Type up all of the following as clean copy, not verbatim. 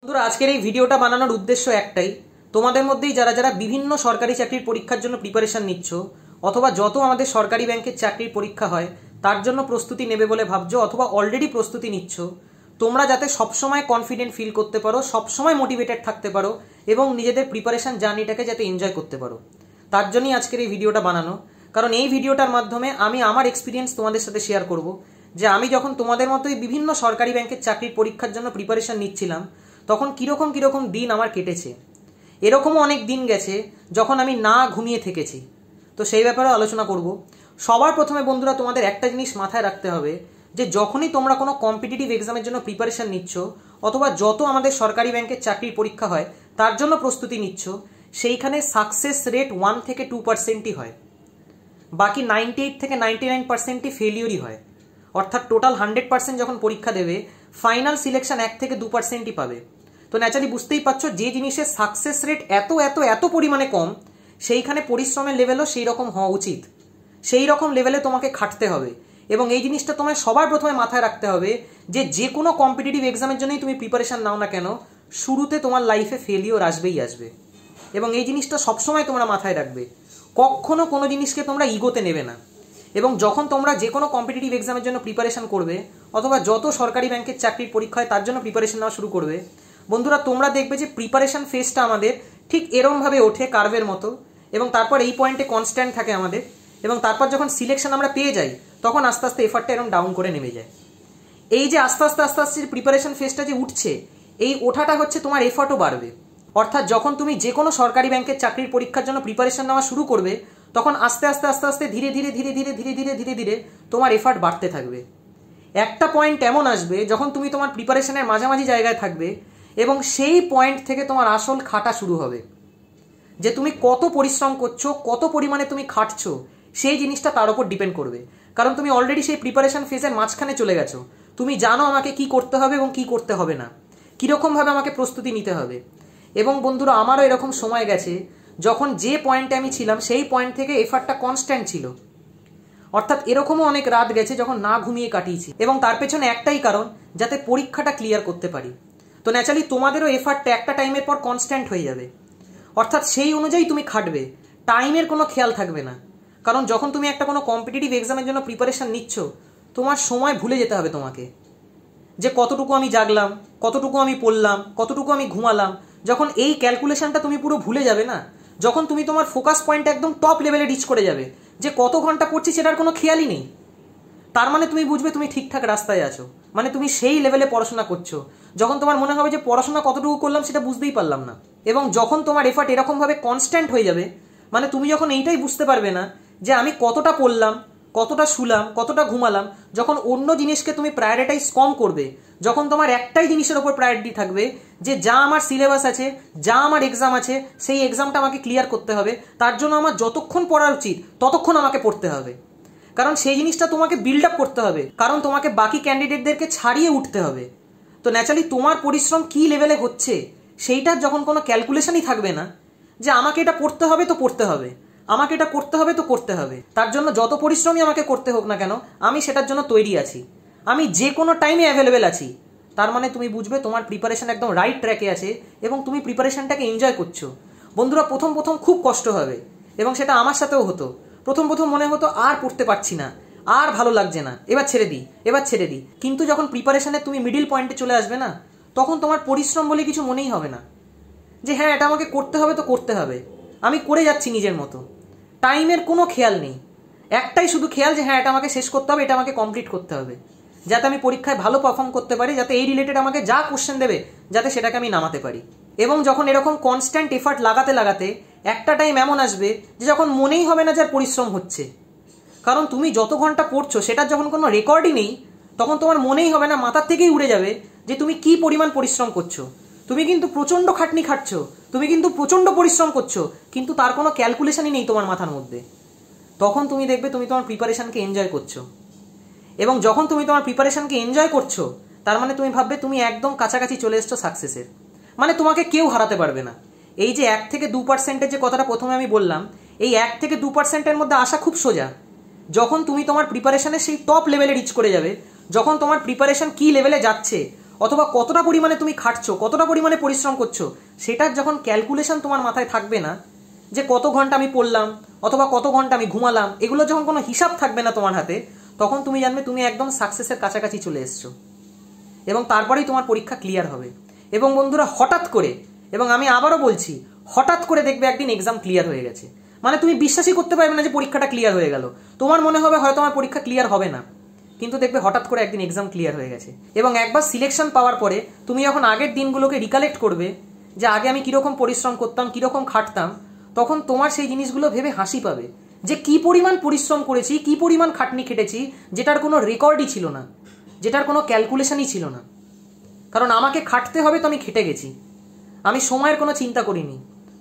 বন্ধুরা আজকের এই ভিডিওটা বানানোর উদ্দেশ্য একটাই, তোমাদের মধ্যেই যারা যারা বিভিন্ন সরকারি চাকরির পরীক্ষার জন্য প্রিপারেশন নিচ্ছ অথবা যত আমাদের সরকারি ব্যাংকের চাকরির পরীক্ষা হয় তার জন্য প্রস্তুতি নেবে বলে ভাবছো অথবা অলরেডি প্রস্তুতি নিচ্ছ, তোমরা যাতে সবসময় কনফিডেন্ট ফিল করতে পারো, সবসময় মোটিভেটেড থাকতে পারো এবং নিজেদের প্রিপারেশন জার্নিটাকে যাতে এনজয় করতে পারো, তার জন্যই আজকের এই ভিডিওটা বানানো। কারণ এই ভিডিওটার মাধ্যমে আমি আমার এক্সপিরিয়েন্স তোমাদের সাথে শেয়ার করব যে আমি যখন তোমাদের মতোই বিভিন্ন সরকারি ব্যাংকের চাকরির পরীক্ষার জন্য প্রিপারেশন নিচ্ছিলাম তখন কিরকম কিরকম দিন আমার কেটেছে। এরকমও অনেক দিন গেছে যখন আমি না ঘুমিয়ে থেকেছি, তো সেই ব্যাপারে আলোচনা করব। সবার প্রথমে বন্ধুরা তোমাদের একটা জিনিস মাথায় রাখতে হবে যে যখনই তোমরা কোনো কম্পিটিটিভ এক্সামের জন্য প্রিপারেশন নিচ্ছ অথবা যত আমাদের সরকারি ব্যাংকের চাকরির পরীক্ষা হয় তার জন্য প্রস্তুতি নিচ্ছ, সেইখানে সাকসেস রেট 1 থেকে 2%ই হয়, বাকি 98 থেকে 99%ই ফেলিওরই হয়। অর্থাৎ টোটাল 100% যখন পরীক্ষা দেবে ফাইনাল সিলেকশন 1 থেকে 2%ই পাবে। তো ন্যাচারালি বুঝতেই পারছো যে জিনিসের সাকসেস রেট এত এত এত পরিমাণে কম, সেইখানে পরিশ্রমের লেভেলও সেই রকম হওয়া উচিত, সেই রকম লেভেলে তোমাকে খাটতে হবে। এবং এই জিনিসটা তোমায় সবার প্রথমে মাথায় রাখতে হবে যে যে কোনো কম্পিটিটিভ এক্সামের জন্যই তুমি প্রিপারেশন নাও না কেন, শুরুতে তোমার লাইফে ফেলিওর আসবেই আসবে। এবং এই জিনিসটা সবসময় তোমরা মাথায় রাখবে, কখনো কোনো জিনিসকে তোমরা ইগোতে নেবে না। এবং যখন তোমরা যে কোনো কম্পিটিটিভ এক্সামের জন্য প্রিপারেশন করবে অথবা যত সরকারি ব্যাংকের চাকরির পরীক্ষা হয় তার জন্য প্রিপারেশন নেওয়া শুরু করবে, বন্ধুরা তোমরা দেখবে যে প্রিপারেশন ফেজটা আমাদের ঠিক এরমভাবে ওঠে কার্ভের মতো এবং তারপর এই পয়েন্টে কনস্ট্যান্ট থাকে আমাদের, এবং তারপর যখন সিলেকশন আমরা পেয়ে যাই তখন আস্তে আস্তে এফার্টটা এরকম ডাউন করে নেমে যায়। এই যে আস্তে আস্তে আস্তে আস্তে প্রিপারেশন ফেজটা যে উঠছে, এই ওঠাটা হচ্ছে তোমার এফার্টও বাড়বে। অর্থাৎ যখন তুমি যে কোনো সরকারি ব্যাংকের চাকরির পরীক্ষার জন্য প্রিপারেশন নেওয়া শুরু করবে তখন আস্তে আস্তে আস্তে আস্তে ধীরে ধীরে ধীরে ধীরে ধীরে ধীরে ধীরে ধীরে তোমার এফার্ট বাড়তে থাকবে। একটা পয়েন্ট এমন আসবে যখন তুমি তোমার প্রিপারেশনের মাঝামাঝি জায়গায় থাকবে এবং সেই পয়েন্ট থেকে তোমার আসল খাটা শুরু হবে, যে তুমি কত পরিশ্রম করছো, কত পরিমাণে তুমি খাটছো, সেই জিনিসটা তার উপর ডিপেন্ড করবে। কারণ তুমি অলরেডি সেই প্রিপারেশন ফেজের মাঝখানে চলে গেছো, তুমি জানো আমাকে কি করতে হবে এবং কি করতে হবে না, কীরকমভাবে আমাকে প্রস্তুতি নিতে হবে। এবং বন্ধুরা আমারও এরকম সময় গেছে যখন যে পয়েন্টে আমি ছিলাম সেই পয়েন্ট থেকে এফার্টটা কনস্ট্যান্ট ছিল। অর্থাৎ এরকমও অনেক রাত গেছে যখন না ঘুমিয়ে কাটিয়েছি, এবং তার পেছনে একটাই কারণ, যাতে পরীক্ষাটা ক্লিয়ার করতে পারি। তো ন্যাচারালি তোমাদেরও এফার্টটা একটা টাইমের পর কনস্ট্যান্ট হয়ে যাবে, অর্থাৎ সেই অনুযায়ী তুমি খাটবে, টাইমের কোনো খেয়াল থাকবে না। কারণ যখন তুমি একটা কোনো কম্পিটিটিভ এক্সামের জন্য প্রিপারেশন নিচ্ছ তোমার সময় ভুলে যেতে হবে তোমাকে, যে কতটুকু আমি জাগলাম, কতটুকু আমি পড়লাম, কতটুকু আমি ঘুমালাম। যখন এই ক্যালকুলেশনটা তুমি পুরো ভুলে যাবে না, যখন তুমি তোমার ফোকাস পয়েন্ট একদম টপ লেভেলে রিচ করে যাবে, যে কত ঘন্টা পড়ছি সেটার কোনো খেয়ালই নেই, তার মানে তুমি বুঝবে তুমি ঠিকঠাক রাস্তায় আছো, মানে তুমি সেই লেভেলে পড়াশোনা করছো। যখন তোমার মনে হবে যে পড়াশোনা কতটুকু করলাম সেটা বুঝতেই পারলাম না, এবং যখন তোমার এফার্ট এরকমভাবে কনস্ট্যান্ট হয়ে যাবে, মানে তুমি যখন এইটাই বুঝতে পারবে না যে আমি কতটা পড়লাম, কতটা শুলাম, কতটা ঘুমালাম, যখন অন্য জিনিসকে তুমি প্রায়োরিটাইজ কম করবে, যখন তোমার একটাই জিনিসের ওপর প্রায়োরিটি থাকবে যে যা আমার সিলেবাস আছে, যা আমার এক্সাম আছে, সেই এক্সামটা আমাকে ক্লিয়ার করতে হবে, তার জন্য আমার যতক্ষণ পড়া উচিত ততক্ষণ আমাকে পড়তে হবে। কারণ সেই জিনিসটা তোমাকে বিল্ড আপ করতে হবে, কারণ তোমাকে বাকি ক্যান্ডিডেটদেরকে ছাড়িয়ে উঠতে হবে। তো ন্যাচারালি তোমার পরিশ্রম কি লেভেলে হচ্ছে সেইটার যখন কোনো ক্যালকুলেশনই থাকবে না, যে আমাকে এটা পড়তে হবে তো পড়তে হবে, আমাকে এটা করতে হবে তো করতে হবে, তার জন্য যত পরিশ্রমই আমাকে করতে হোক না কেন আমি সেটার জন্য তৈরি আছি, আমি যে কোনো টাইমে অ্যাভেলেবেল আছি, তার মানে তুমি বুঝবে তোমার প্রিপারেশন একদম রাইট ট্র্যাকে আছে এবং তুমি প্রিপারেশনটাকে এনজয় করছো। বন্ধুরা প্রথম প্রথম খুব কষ্ট হবে, এবং সেটা আমার সাথেও হতো। প্রথম প্রথম মনে হতো আর পড়তে পারছি না, আর ভালো লাগছে না, এবার ছেড়ে দিই, এবার ছেড়ে দিই। কিন্তু যখন প্রিপারেশনে তুমি মিডিল পয়েন্টে চলে আসবে না, তখন তোমার পরিশ্রম বলে কিছু মনেই হবে না, যে হ্যাঁ এটা আমাকে করতে হবে তো করতে হবে, আমি করে যাচ্ছি নিজের মতো। টাইমের কোনো খেয়াল নেই, একটাই শুধু খেয়াল যে হ্যাঁ এটা আমাকে শেষ করতে হবে, এটা আমাকে কমপ্লিট করতে হবে, যাতে আমি পরীক্ষায় ভালো পারফর্ম করতে পারি, যাতে এই রিলেটেড আমাকে যা কোশ্চেন দেবে যাতে সেটাকে আমি নামাতে পারি। এবং যখন এরকম কনস্ট্যান্ট এফার্ট লাগাতে লাগাতে একটা টাইম এমন আসবে যে যখন মনেই হবে না যে আর পরিশ্রম হচ্ছে, কারণ তুমি যত ঘন্টা পড়ছো সেটার যখন কোনো রেকর্ডই নেই, তখন তোমার মনেই হবে না, মাথার থেকেই উড়ে যাবে যে তুমি কি পরিমাণ পরিশ্রম করছো। তুমি কিন্তু প্রচণ্ড খাটনি খাটছো, তুমি কিন্তু প্রচণ্ড পরিশ্রম করছো, কিন্তু তার কোনো ক্যালকুলেশনই নেই তোমার মাথার মধ্যে। তখন তুমি দেখবে তুমি তোমার প্রিপারেশনকে এনজয় করছো, এবং যখন তুমি তোমার প্রিপারেশনকে এনজয় করছো তার মানে তুমি ভাববে তুমি একদম কাছাকাছি চলে এসছো সাকসেসের, মানে তোমাকে কেউ হারাতে পারবে না। এই যে 1 থেকে 2%-এর যে কথাটা প্রথমে আমি বললাম, এই 1 থেকে 2%-এর মধ্যে আসা খুব সোজা। যখন তুমি তোমার প্রিপারেশনের সেই টপ লেভেলে রিচ করে যাবে, যখন তোমার প্রিপারেশন কি লেভেলে যাচ্ছে, অথবা কতটা পরিমাণে তুমি খাটছো, কতটা পরিমাণে পরিশ্রম করছো, সেটার যখন ক্যালকুলেশন তোমার মাথায় থাকবে না, যে কত ঘন্টা আমি পড়লাম অথবা কত ঘন্টা আমি ঘুমালাম, এগুলো যখন কোনো হিসাব থাকবে না তোমার হাতে, তখন তুমি জানবে তুমি একদম সাকসেসের কাছাকাছি চলে এসছো এবং তারপরেই তোমার পরীক্ষা ক্লিয়ার হবে। এবং বন্ধুরা, হঠাৎ করে, এবং আমি আবারও বলছি, হঠাৎ করে দেখবে একদিন এক্সাম ক্লিয়ার হয়ে গেছে। মানে তুমি বিশ্বাসই করতে পারবে না যে পরীক্ষাটা ক্লিয়ার হয়ে গেল। তোমার মনে হবে হয়তো আমার পরীক্ষা ক্লিয়ার হবে না, কিন্তু দেখবে হঠাৎ করে একদিন এক্সাম ক্লিয়ার হয়ে গেছে। এবং একবার সিলেকশন পাওয়ার পরে তুমি যখন আগের দিনগুলোকে রিকালেক্ট করবে যে আগে আমি কিরকম পরিশ্রম করতাম, কিরকম খাটতাম, তখন তোমার সেই জিনিসগুলো ভেবে হাসি পাবে যে কি পরিমাণ পরিশ্রম করেছি, কি পরিমাণ খাটনি খেটেছি, যেটার কোনো রেকর্ডই ছিল না, যেটার কোনো ক্যালকুলেশনই ছিল না। কারণ আমাকে খাটতে হবে, তো আমি খেটে গেছি। আমি সময়ের কোনো চিন্তা করিনি,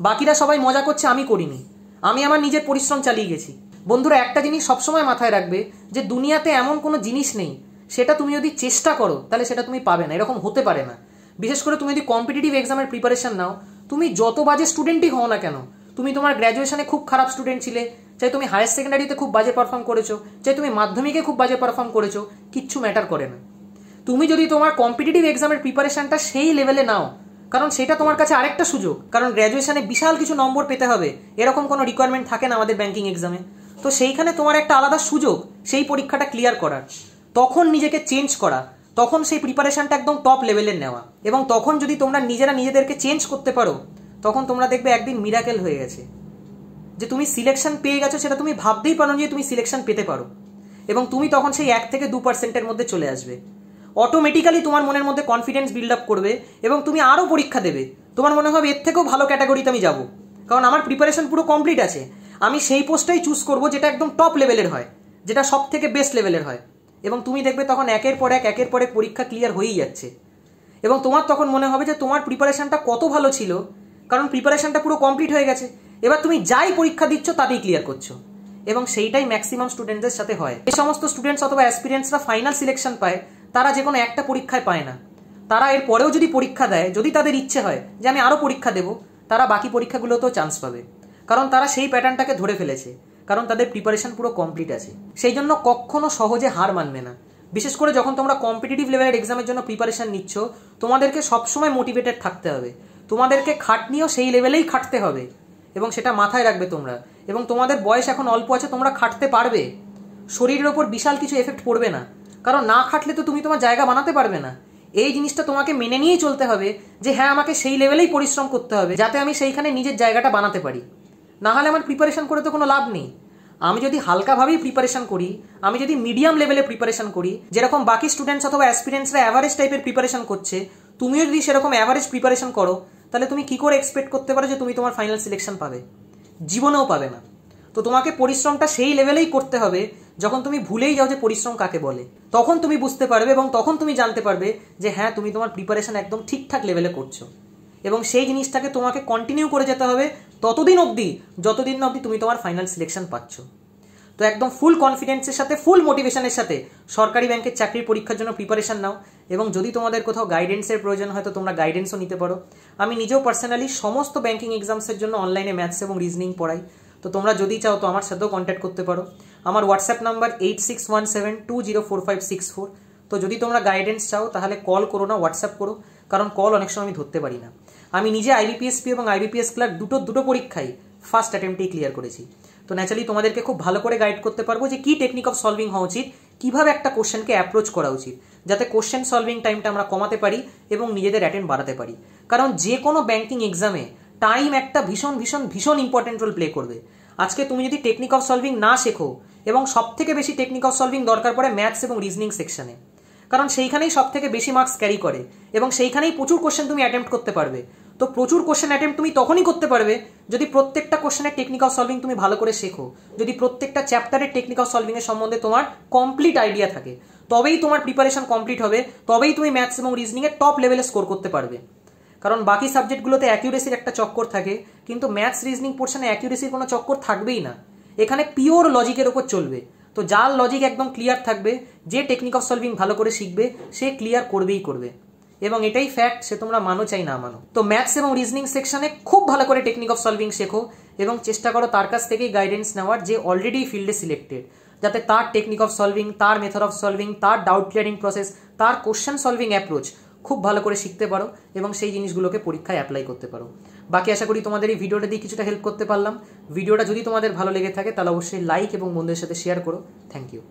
বাকিরা সবাই মজা করছে, আমি করিনি। আমি আমার নিজের পরিশ্রম চালিয়ে গেছি। বন্ধুরা, একটা জিনিস সবসময় মাথায় রাখবে যে দুনিয়াতে এমন কোনো জিনিস নেই সেটা তুমি যদি চেষ্টা করো তাহলে সেটা তুমি পাবে না, এরকম হতে পারে না। বিশেষ করে তুমি যদি কম্পিটিটিভ এক্সামের প্রিপারেশন নাও, তুমি যত বাজে স্টুডেন্টই হও না কেন, তুমি তোমার গ্র্যাজুয়েশনে খুব খারাপ স্টুডেন্ট ছিলে, চাই তুমি হায়ার সেকেন্ডারিতে খুব বাজে পারফর্ম করেছো, চাই তুমি মাধ্যমিকে খুব বাজে পারফর্ম করেছো, কিচ্ছু ম্যাটার করে না। তুমি যদি তোমার কম্পিটিটিভ এক্সামের প্রিপারেশনটা সেই লেভেলে নাও, কারণ সেটা তোমার কাছে আরেকটা সুযোগ। কারণ গ্র্যাজুয়েশনে বিশাল কিছু নম্বর পেতে হবে এরকম কোনো রিকোয়ারমেন্ট থাকে না আমাদের ব্যাংকিং এক্সামে। তো সেইখানে তোমার একটা আলাদা সুযোগ সেই পরীক্ষাটা ক্লিয়ার করার, তখন নিজেকে চেঞ্জ করা, তখন সেই প্রিপারেশনটা একদম টপ লেভেলের নেওয়া। এবং তখন যদি তোমরা নিজেরা নিজেদেরকে চেঞ্জ করতে পারো, তখন তোমরা দেখবে একদিন মিরাকেল হয়ে গেছে, যে তুমি সিলেকশন পেয়ে গেছো, সেটা তুমি ভাবতেই পারো যে তুমি সিলেকশন পেতে পারো। এবং তুমি তখন সেই 1 থেকে 2% মধ্যে চলে আসবে। অটোমেটিক্যালি তোমার মনের মধ্যে কনফিডেন্স বিল্ড আপ করবে এবং তুমি আরও পরীক্ষা দেবে। তোমার মনে হবে এর থেকেও ভালো ক্যাটাগরিতে আমি যাব, কারণ আমার প্রিপারেশন পুরো কমপ্লিট আছে। আমি সেই পোস্টটাই চুজ করবো যেটা একদম টপ লেভেলের হয়, যেটা সব থেকে বেস্ট লেভেলের হয়। এবং তুমি দেখবে তখন একের পর এক পরীক্ষা ক্লিয়ার হয়েই যাচ্ছে। এবং তোমার তখন মনে হবে যে তোমার প্রিপারেশনটা কত ভালো ছিল, কারণ প্রিপারেশনটা পুরো কমপ্লিট হয়ে গেছে। এবার তুমি যাই পরীক্ষা দিচ্ছ তাতেই ক্লিয়ার করছো। এবং সেইটাই ম্যাক্সিমাম স্টুডেন্টদের সাথে হয়। এই সমস্ত স্টুডেন্টস অথবা অ্যাসপিরেন্টসরা ফাইনাল সিলেকশন পায়, তারা যে কোনো একটা পরীক্ষায় পায় না। তারা এর পরেও যদি পরীক্ষা দেয়, যদি তাদের ইচ্ছে হয় যে আমি আরও পরীক্ষা দেবো, তারা বাকি পরীক্ষাগুলোতেও চান্স পাবে। কারণ তারা সেই প্যাটার্নটাকে ধরে ফেলেছে, কারণ তাদের প্রিপারেশন পুরো কমপ্লিট আছে। সেই জন্য কখনো সহজে হার মানবে না। বিশেষ করে যখন তোমরা কম্পিটিটিভ লেভেলের এক্সামের জন্য প্রিপারেশন নিচ্ছ, তোমাদেরকে সবসময় মোটিভেটেড থাকতে হবে। তোমাদেরকে খাটনিও সেই লেভেলেই খাটতে হবে এবং সেটা মাথায় রাখবে তোমরা। এবং তোমাদের বয়স এখন অল্প আছে, তোমরা খাটতে পারবে। শরীরের ওপর বিশাল কিছু এফেক্ট পড়বে না, কারণ না খাটলে তো তুমি তোমার জায়গা বানাতে পারবে না। এই জিনিসটা তোমাকে মেনে নিয়েই চলতে হবে যে হ্যাঁ, আমাকে সেই লেভেলেই পরিশ্রম করতে হবে যাতে আমি সেইখানে নিজের জায়গাটা বানাতে পারি। না হলে আমার প্রিপারেশন করে তো কোনো লাভ নেই। আমি যদি হালকাভাবেই প্রিপারেশন করি, আমি যদি মিডিয়াম লেভেলে প্রিপারেশন করি, যেরকম বাকি স্টুডেন্টস অথবা অ্যাসপিরেন্টসরা অ্যাভারেজ টাইপের প্রিপারেশন করছে, তুমিও যদি সেরকম অ্যাভারেজ প্রিপারেশন করো, তাহলে তুমি কি করে এক্সপেক্ট করতে পারো যে তুমি তোমার ফাইনাল সিলেকশন পাবে? জীবনেও পাবে না। তো তোমাকে পরিশ্রমটা সেই লেভেলেই করতে হবে যখন তুমি ভুলেই যাও যে পরিশ্রম কাকে বলে। তখন তুমি বুঝতে পারবে এবং তখন তুমি জানতে পারবে যে হ্যাঁ, তুমি তোমার প্রিপারেশন একদম ঠিকঠাক লেভেলে করছো। এবং সেই জিনিসটাকে তোমাকে কন্টিনিউ করে যেতে হবে ততদিন অবধি যতদিন না অবধি তুমি তোমার ফাইনাল সিলেকশন পাচ্ছ। তো একদম ফুল কনফিডেন্সের সাথে, ফুল মোটিভেশনের সাথে সরকারি ব্যাংকের চাকরির পরীক্ষার জন্য প্রিপারেশন নাও। এবং যদি তোমাদের কোথাও গাইডেন্সের প্রয়োজন হয় তো তোমরা গাইডেন্সও নিতে পারো। আমি নিজেও পার্সোনালি সমস্ত ব্যাংকিং এক্সামসের জন্য অনলাইনে ম্যাথস এবং রিজনিং পড়াই। তো তোমরা যদি চাও তো আমার সাথেও কন্ট্যাক্ট করতে পারো। আমার হোয়াটসঅ্যাপ নাম্বার 8617204564। তো যদি তোমরা গাইডেন্স চাও তাহলে কল করো না, হোয়াটসঅ্যাপ করো, কারণ কল অনেক সময় আমি ধরতে পারি না। আমি নিজে আইবিপিএসপি এবং আইবিপিএস ক্লার্ক দুটো পরীক্ষাই ফার্স্ট অ্যাটেম্পটেই ক্লিয়ার করেছি। তো ন্যাচারালি তোমাদেরকে খুব ভালো করে গাইড করতে পারবো যে কি টেকনিক অফ সলভিং হওয়া উচিত, কিভাবে একটা কোশ্চেনকে অ্যাপ্রোচ করা উচিত, যাতে কোশ্চেন সলভিং টাইমটা আমরা কমাতে পারি এবং নিজেদের অ্যাটেন্ড বাড়াতে পারি। কারণ যে কোনো ব্যাংকিং এক্সামে টাইম একটা ভীষণ ভীষণ ভীষণ ইম্পর্টেন্ট রোল প্লে করবে। আজকে তুমি যদি টেকনিক অফ সলভিং না শেখো, এবং সব থেকে বেশি টেকনিক অফ সলভিং দরকার পড়ে ম্যাথস এবং রিজনিং সেকশনে, কারণ সেইখানেই সব থেকে বেশি মার্কস ক্যারি করে এবং সেইখানেই প্রচুর কোশ্চেন তুমি অ্যাটেম্প্ট করতে পারবে। তো প্রচুর কোশ্চেন অ্যাটেম্প্ট তুমি তখনই করতে পারবে যদি প্রত্যেকটা কোশ্চেনের টেকনিক অফ সলভিং তুমি ভালো করে শেখো, যদি প্রত্যেকটা চ্যাপ্টারের টেকনিক অফ সলভিং এর সম্বন্ধে তোমার কমপ্লিট আইডিয়া থাকে। তবেই তোমার প্রিপারেশন কমপ্লিট হবে, তবেই তুমি ম্যাথস এবং রিজনিং এর টপ লেভেলে স্কোর করতে পারবে। কারণ বাকি সাবজেক্টগুলোতে অ্যাকিউরেসির একটা চক্কর থাকে, কিন্তু ম্যাথস রিজনিং পোর্শনে অ্যাকিউরেসির কোনো চক্কর থাকবেই না। এখানে পিওর লজিকের ওপর চলবে। তো যার লজিক একদম ক্লিয়ার থাকবে, যে টেকনিক অফ সলভিং ভালো করে শিখবে, সে ক্লিয়ার করবেই করবে। এবং এটাই ফ্যাক্ট, সে তোমরা মানো চাই না মানো। তো ম্যাথস এবং রিজনিং সেকশনে খুব ভালো করে টেকনিক অফ সলভিং শেখো এবং চেষ্টা করো তার কাছ থেকেই গাইডেন্স নেওয়ার, যে অলরেডি ফিল্ডে সিলেক্টেড, যাতে তার টেকনিক অফ সলভিং, তার মেথড অফ সলভিং, তার ডাউট ক্লিয়ারিং প্রসেস, তার কোশ্চেন সলভিং অ্যাপ্রোচ খুব ভালো করে শিখতে পারো এবং সেই জিনিসগুলোকে পরীক্ষায় অ্যাপ্লাই করতে পারো। বাকি আশা করি তোমাদের এই ভিডিওটা দিয়ে কিছুটা হেল্প করতে পারলাম। ভিডিওটা যদি তোমাদের ভালো লেগে থাকে তাহলে অবশ্যই লাইক এবং বন্ধুদের সাথে শেয়ার করো। Thank you.